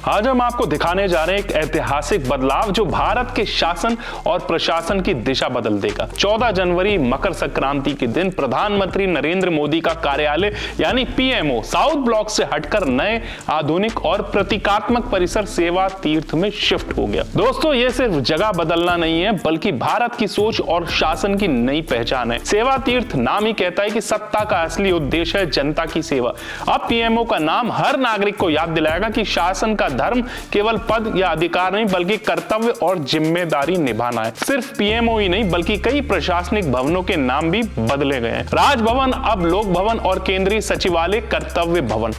आज हम आपको दिखाने जा रहे हैं एक ऐतिहासिक बदलाव जो भारत के शासन और प्रशासन की दिशा बदल देगा। 14 जनवरी मकर संक्रांति के दिन प्रधानमंत्री नरेंद्र मोदी का कार्यालय यानी पीएमओ साउथ ब्लॉक से हटकर नए आधुनिक और प्रतीकात्मक परिसर सेवा तीर्थ में शिफ्ट हो गया। दोस्तों, ये सिर्फ जगह बदलना नहीं है बल्कि भारत की सोच और शासन की नई पहचान है। सेवा तीर्थ नाम ही कहता है कि सत्ता का असली उद्देश्य है जनता की सेवा। अब पीएमओ का नाम हर नागरिक को याद दिलाएगा कि शासन का धर्म केवल पद या अधिकार नहीं बल्कि कर्तव्य और जिम्मेदारी निभाना है। सिर्फ पीएमओ ही नहीं बल्कि कई प्रशासनिक भवनों के नाम भी बदले गए हैं। राजभवन अब लोक भवन और केंद्रीय सचिवालय कर्तव्य भवन।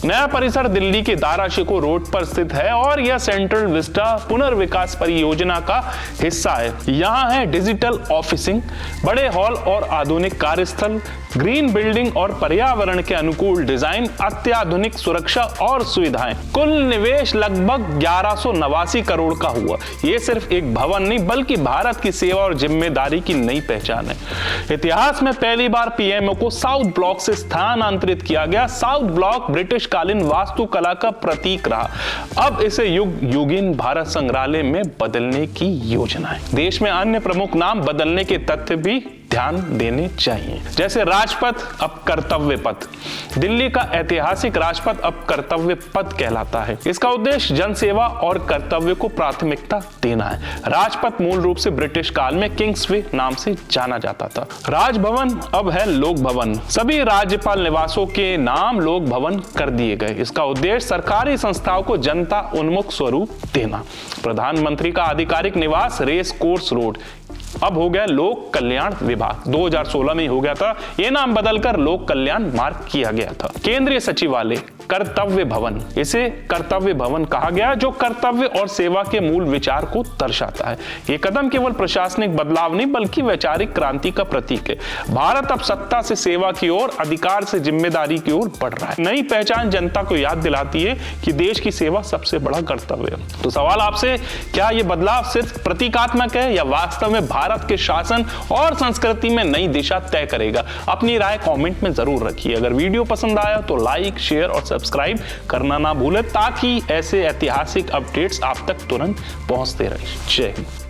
नया परिसर दिल्ली के दाराशिकोह रोड पर स्थित है और यह सेंट्रल विस्टा पुनर्विकास परियोजना का हिस्सा है। यहाँ है डिजिटल ऑफिसिंग, बड़े हॉल और आधुनिक कार्यस्थल, ग्रीन बिल्डिंग और पर्यावरण के अनुकूल डिजाइन, अत्याधुनिक सुरक्षा और सुविधाएं। कुल निवेश लगभग 1189 करोड़ का हुआ। यह सिर्फ एक भवन नहीं बल्कि भारत की सेवा और जिम्मेदारी की नई पहचान है। इतिहास में पहली बार पीएमओ को साउथ ब्लॉक से स्थानांतरित किया गया। साउथ ब्लॉक ब्रिटिश कालीन वास्तुकला का प्रतीक रहा। अब इसे युग युगीन भारत संग्रहालय में बदलने की योजना है। देश में अन्य प्रमुख नाम बदलने के तथ्य भी ध्यान देने चाहिए, जैसे राजपथ अब कर्तव्य पथ। दिल्ली का ऐतिहासिक राजपथ अब कर्तव्य पथ कहलाता है। इसका उद्देश्य जनसेवा और कर्तव्य को प्राथमिकता देना है। राजपथ मूल रूप से ब्रिटिश काल में किंग्सवे नाम से जाना जाता था। राजभवन अब है लोक भवन। सभी राज्यपाल निवासों के नाम लोक भवन कर दिए गए। इसका उद्देश्य सरकारी संस्थाओं को जनता उन्मुख स्वरूप देना। प्रधानमंत्री का आधिकारिक निवास रेस कोर्स रोड अब हो गया लोक कल्याण विभाग। 2016 में हो गया था। यह नाम बदलकर लोक कल्याण मार्ग किया गया था। केंद्रीय सचिवालय कर्तव्य भवन, इसे कर्तव्य भवन कहा गया जो कर्तव्य और सेवा के मूल विचार को दर्शाता है। यह कदम केवल प्रशासनिक बदलाव नहीं बल्कि वैचारिक क्रांति का प्रतीक है। भारत अब सत्ता से सेवा की ओर, अधिकार से जिम्मेदारी की ओर बढ़ रहा है। नई पहचान जनता को याद दिलाती है कि देश की सेवा सबसे बड़ा कर्तव्य है। तो सवाल आपसे, क्या यह बदलाव सिर्फ प्रतीकात्मक है या वास्तव में भारत के शासन और संस्कृति में नई दिशा तय करेगा? अपनी राय कमेंट में जरूर रखिए। अगर वीडियो पसंद आया तो लाइक, शेयर और सब्सक्राइब करना ना भूलें ताकि ऐसे ऐतिहासिक अपडेट्स आप तक तुरंत पहुंचते रहे। जय हिंद।